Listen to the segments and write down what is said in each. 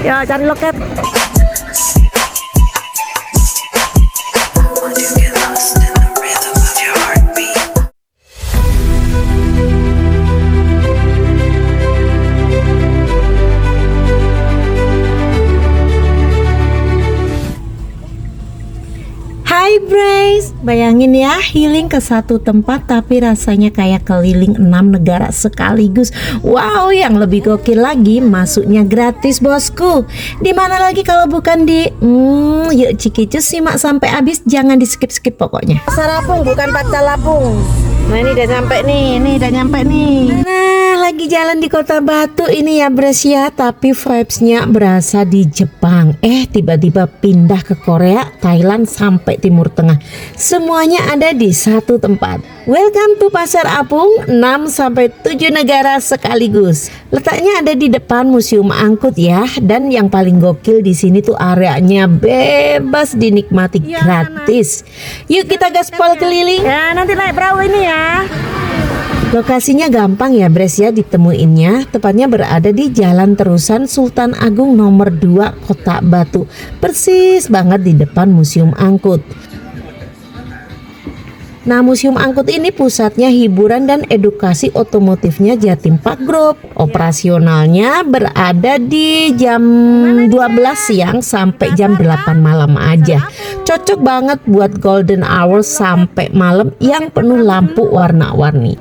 Ya, cari loket. Hai Brace, bayangin ya healing ke satu tempat tapi rasanya kayak keliling 6 negara sekaligus. Wow, yang lebih gokil lagi masuknya gratis bosku. Dimana lagi kalau bukan di yuk Cikicus simak sampai habis, jangan di skip pokoknya. Pasar Apung bukan Pacalapung. Nah ini udah nyampe nih, Nah lagi jalan di Kota Batu ini ya Bres ya, tapi vibesnya berasa di Jepang. Tiba-tiba pindah ke Korea, Thailand sampai Timur Tengah. Semuanya ada di satu tempat. Welcome to Pasar Apung, 6-7 negara sekaligus. Letaknya ada di depan Museum Angkut ya, dan yang paling gokil di sini tuh areanya bebas dinikmati gratis. Yuk kita gaspol keliling. Ya nanti naik perahu ini ya. Lokasinya gampang ya Bres ya ditemuinnya, tepatnya berada di Jalan Terusan Sultan Agung nomor 2 Kota Batu, persis banget di depan Museum Angkut. Nah, Museum Angkut ini pusatnya hiburan dan edukasi otomotifnya Jatim Park Group. Operasionalnya berada di jam 12 siang sampai jam 8 malam aja. Cocok banget buat golden hour sampai malam yang penuh lampu warna-warni.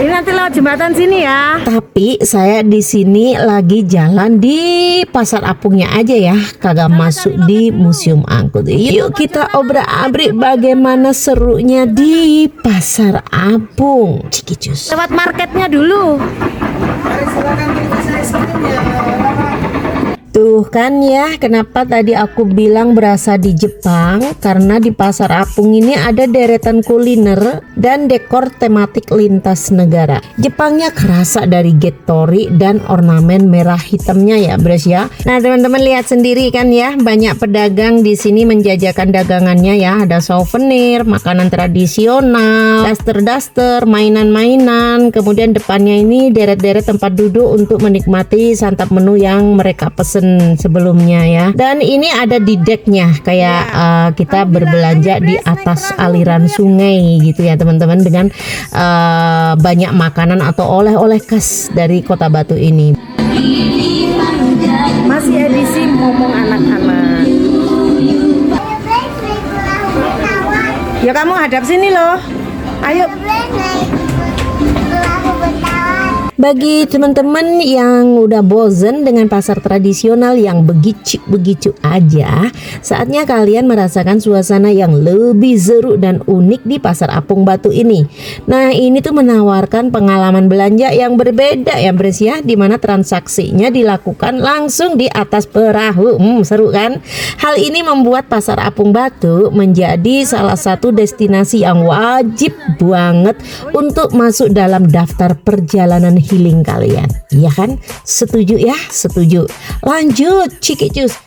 Ini nanti lewat jembatan sini ya. Tapi saya di sini lagi jalan di Pasar Apungnya aja ya, kagak masuk di Museum Angkut. Yuk kita obrak-abrik bagaimana serunya di Pasar Apung. Cikicus. Lewat marketnya dulu. Tuh kan ya, kenapa tadi aku bilang berasa di Jepang? Karena di Pasar Apung ini ada deretan kuliner dan dekor tematik lintas negara. Jepangnya kerasa dari Getori dan ornamen merah hitamnya ya Bres ya. Nah teman-teman lihat sendiri kan ya, banyak pedagang di sini menjajakan dagangannya ya. Ada souvenir, makanan tradisional, daster-daster, mainan-mainan. Kemudian depannya ini deret-deret tempat duduk untuk menikmati santap menu yang mereka pesen sebelumnya ya. Dan ini ada di decknya kayak kita berbelanja di atas aliran sungai gitu ya teman-teman, dengan banyak makanan atau oleh-oleh khas dari Kota Batu ini. Masih edisi momong anak-anak. Ya kamu hadap sini loh. Ayo. Bagi teman-teman yang udah bosen dengan pasar tradisional yang begitu aja, saatnya kalian merasakan suasana yang lebih seru dan unik di Pasar Apung Batu ini. Nah, ini tuh menawarkan pengalaman belanja yang berbeda ya Bres ya, dimana transaksinya dilakukan langsung di atas perahu. Seru kan? Hal ini membuat Pasar Apung Batu menjadi salah satu destinasi yang wajib banget untuk masuk dalam daftar perjalanan healing kalian. Iya kan? Setuju ya? Setuju. Lanjut Cikicus.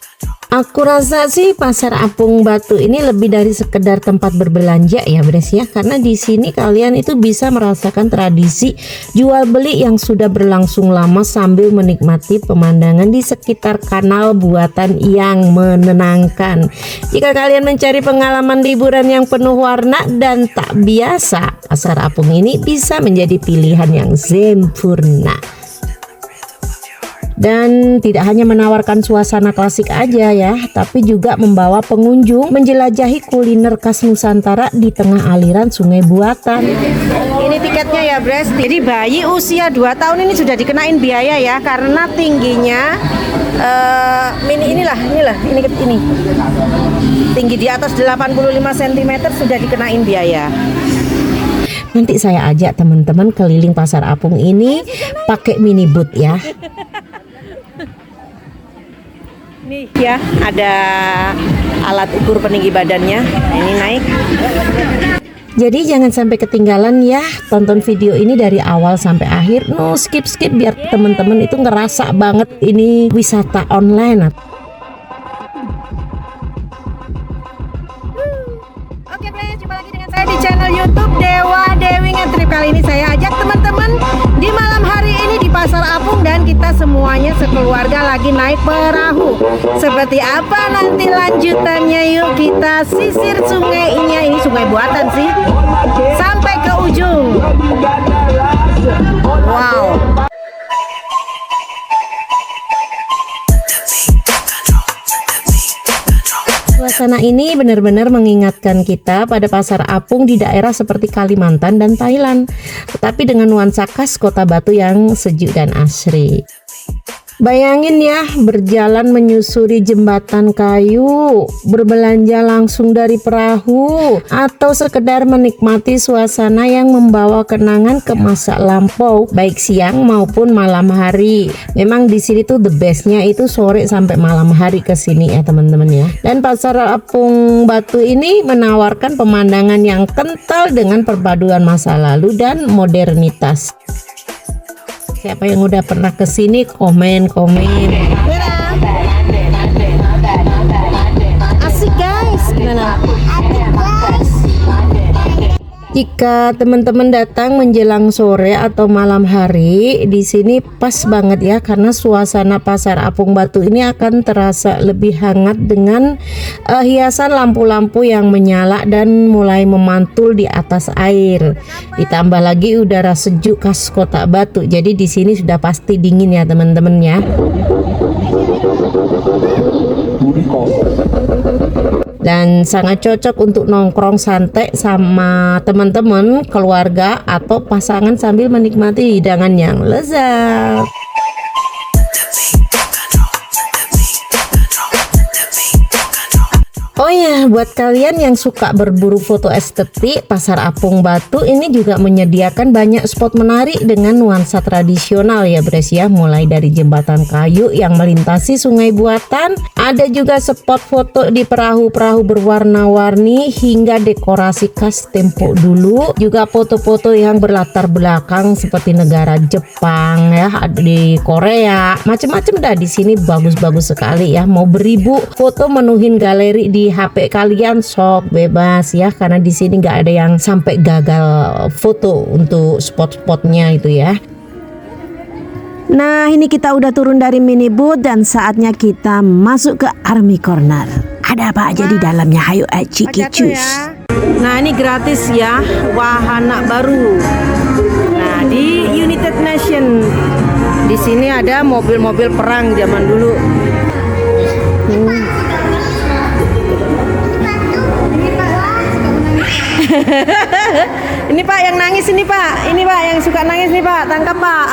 Aku rasa sih Pasar Apung Batu ini lebih dari sekedar tempat berbelanja ya Bres ya, karena di sini kalian itu bisa merasakan tradisi jual beli yang sudah berlangsung lama sambil menikmati pemandangan di sekitar kanal buatan yang menenangkan. Jika kalian mencari pengalaman liburan yang penuh warna dan tak biasa, Pasar Apung ini bisa menjadi pilihan yang sempurna. Dan tidak hanya menawarkan suasana klasik aja ya, tapi juga membawa pengunjung menjelajahi kuliner khas Nusantara di tengah aliran sungai buatan. Ini tiketnya ya Bres. Jadi bayi usia 2 tahun ini sudah dikenain biaya ya, karena tingginya ini tinggi di atas 85 cm sudah dikenain biaya. Nanti saya ajak teman-teman keliling Pasar Apung ini pakai mini boot ya. Nih ya, ada alat ukur peninggi badannya. Ini naik. Jadi jangan sampai ketinggalan ya, tonton video ini dari awal sampai akhir. No skip biar teman-teman itu ngerasa banget ini wisata online. Oke, jumpa lagi dengan saya di channel YouTube Dewa Dewi Ngetrip. Kali ini saya ajak teman-teman di malam hari ini di Pasar Apung dan kita semuanya sekeluarga lagi naik perahu. Seperti apa nanti lanjutannya, yuk kita sisir sungainya. Ini sungai buatan sih, sampai ke ujung. Wow. Suasana ini benar-benar mengingatkan kita pada pasar apung di daerah seperti Kalimantan dan Thailand, tetapi dengan nuansa khas Kota Batu yang sejuk dan asri. Bayangin ya, berjalan menyusuri jembatan kayu, berbelanja langsung dari perahu, atau sekedar menikmati suasana yang membawa kenangan ke masa lampau, baik siang maupun malam hari. Memang di sini tuh the bestnya itu sore sampai malam hari ke sini ya teman-teman ya. Dan pasar apung Batu ini menawarkan pemandangan yang kental dengan perpaduan masa lalu dan modernitas. Siapa yang udah pernah kesini komen. Asik guys, gimana? Jika teman-teman datang menjelang sore atau malam hari, di sini pas banget ya, karena suasana pasar apung Batu ini akan terasa lebih hangat dengan hiasan lampu-lampu yang menyala dan mulai memantul di atas air. Ditambah lagi udara sejuk khas Kota Batu. Jadi di sini sudah pasti dingin ya teman-teman ya. Dan sangat cocok untuk nongkrong santai sama teman-teman, keluarga, atau pasangan sambil menikmati hidangan yang lezat. Oh ya, buat kalian yang suka berburu foto estetik, pasar apung Batu ini juga menyediakan banyak spot menarik dengan nuansa tradisional ya Bres ya. Mulai dari jembatan kayu yang melintasi sungai buatan, ada juga spot foto di perahu-perahu berwarna-warni hingga dekorasi khas tempo dulu. Juga foto-foto yang berlatar belakang seperti negara Jepang ya, di Korea, macam-macam dah di sini, bagus-bagus sekali ya. Mau beribu foto menuhin galeri di HP kalian, sok bebas ya, karena di sini nggak ada yang sampai gagal foto untuk spot-spotnya itu ya. Nah, ini kita udah turun dari minibus dan saatnya kita masuk ke Army Corner. Ada apa aja di dalamnya? Hayo ciki cus. Nah, ini gratis ya, wahana baru. Nah, di United Nation di sini ada mobil-mobil perang zaman dulu. Ini Pak yang nangis ini Pak, ini Pak yang suka nangis nih Pak, tangkap Pak.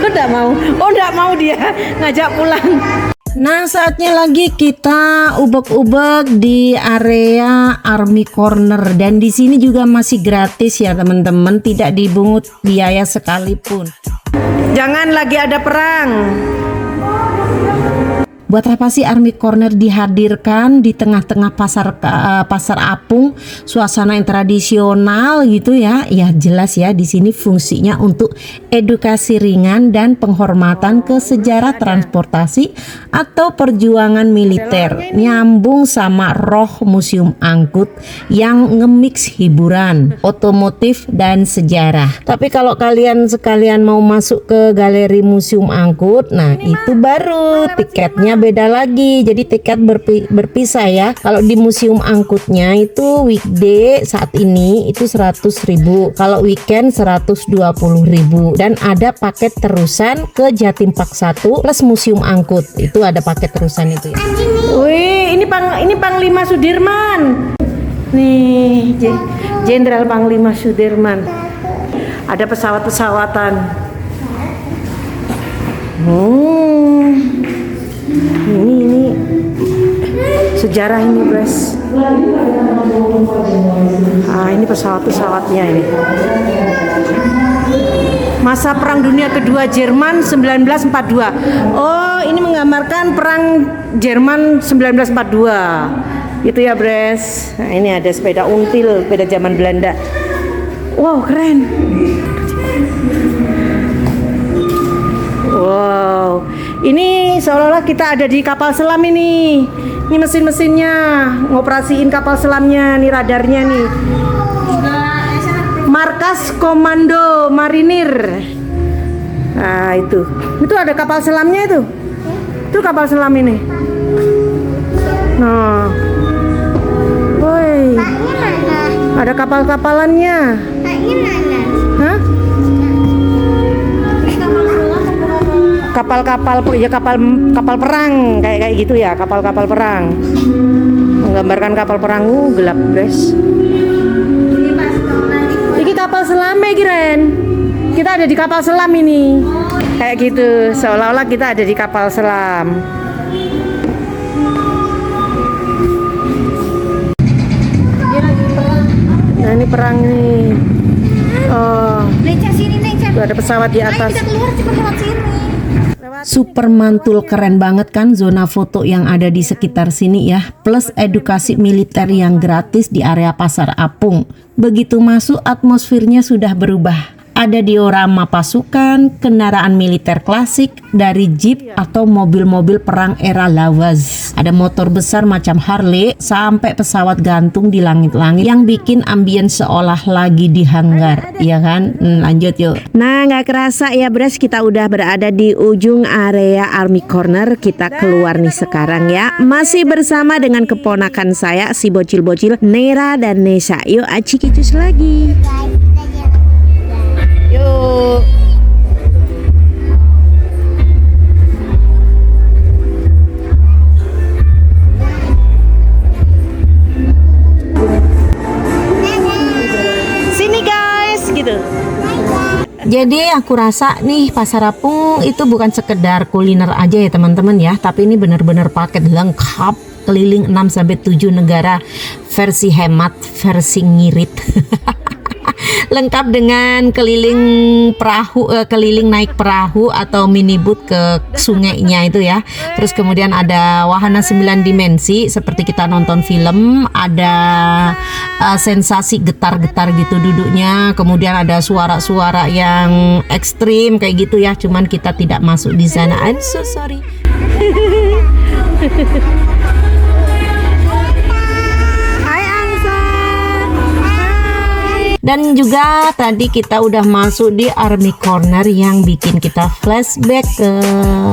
Udah mau, udah mau dia ngajak pulang. Nah, saatnya lagi kita ubek-ubek di area Army Corner, dan di sini juga masih gratis ya teman-teman, tidak dibungut biaya sekalipun. Jangan lagi ada perang. Buat apa sih Army Corner dihadirkan di tengah-tengah pasar apung, suasana yang tradisional gitu ya? Ya jelas ya, di sini fungsinya untuk edukasi ringan dan penghormatan ke sejarah transportasi atau perjuangan militer, nyambung sama roh museum angkut yang ngemix hiburan, otomotif dan sejarah. Tapi kalau kalian sekalian mau masuk ke galeri museum angkut, nah itu baru tiketnya beda lagi, jadi tiket berpisah ya. Kalau di museum angkutnya itu weekday saat ini itu 100.000, kalau weekend 120.000, dan ada paket terusan ke Jatim Park 1 plus museum angkut, itu ada paket terusan itu ya. Wih, ini Panglima Sudirman nih, Jenderal Panglima Sudirman. Ada pesawat-pesawatan. Ini sejarah ini Bres. Ini pesawat-pesawatnya ini. Masa Perang Dunia Kedua Jerman 1942. Oh, ini menggambarkan Perang Jerman 1942. Itu ya Bres. Nah, ini ada sepeda until, sepeda zaman Belanda. Wow, keren. Wow, ini seolah-olah kita ada di kapal selam ini. Ini mesin-mesinnya, ngoperasiin kapal selamnya, nih radarnya nih. Markas Komando Marinir. Nah itu ada kapal selamnya itu. Itu kapal selam ini. Nah, woi, ada kapal-kapalannya. Hah? Kapal-kapal ya kapal perang kayak gitu ya, kapal-kapal perang. Menggambarkan kapal perang. Gelap guys. Ini kapal selam ya Giren. Kita ada di kapal selam ini. Kayak gitu, seolah-olah kita ada di kapal selam. Nah ini perang nih. Oh, tuh ada pesawat di atas. Super mantul, keren banget kan zona foto yang ada di sekitar sini ya. Plus edukasi militer yang gratis di area Pasar Apung. Begitu masuk atmosfernya sudah berubah. Ada diorama pasukan, kendaraan militer klasik, dari jeep atau mobil-mobil perang era lawas. Ada motor besar macam Harley, sampai pesawat gantung di langit-langit yang bikin ambience seolah lagi di hanggar. Iya kan? Lanjut yuk. Nah, nggak kerasa ya Bres, kita udah berada di ujung area Army Corner. Kita keluar nih sekarang ya. Masih bersama dengan keponakan saya, si bocil-bocil Nera dan Nesa. Yuk aciki cus lagi. Yuk. Sini guys, gitu. Jadi aku rasa nih Pasar Apung itu bukan sekedar kuliner aja ya teman-teman ya, tapi ini benar-benar paket lengkap, keliling 6-7 negara, versi hemat, versi ngirit. Lengkap dengan keliling perahu, keliling naik perahu atau minibut ke sungainya itu ya. Terus kemudian ada wahana 9 dimensi seperti kita nonton film, ada sensasi getar-getar gitu duduknya. Kemudian ada suara-suara yang ekstrim kayak gitu ya. Cuman kita tidak masuk di sana. I'm so sorry. Dan juga tadi kita udah masuk di Army Corner yang bikin kita flashback ke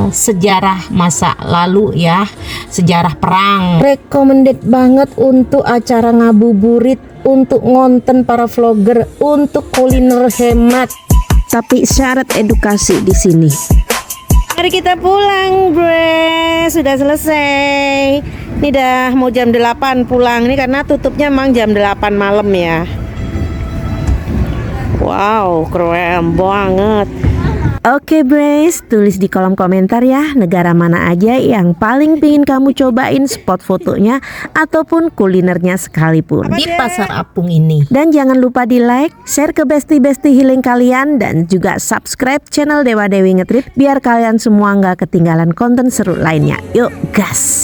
sejarah masa lalu ya, sejarah perang. Recommended banget untuk acara ngabuburit, untuk ngonten para vlogger, untuk kuliner hemat. Tapi syarat edukasi di sini. Mari kita pulang, bre. Sudah selesai. Ini dah mau jam 8 pulang nih karena tutupnya emang jam 8 malam ya. Wow, keren banget. Oke Brace, tulis di kolom komentar ya negara mana aja yang paling pingin kamu cobain spot fotonya ataupun kulinernya sekalipun di Pasar Apung ini. Dan jangan lupa di like, share ke bestie-bestie healing kalian, dan juga subscribe channel Dewa Dewi Ngetrip biar kalian semua nggak ketinggalan konten seru lainnya. Yuk gas!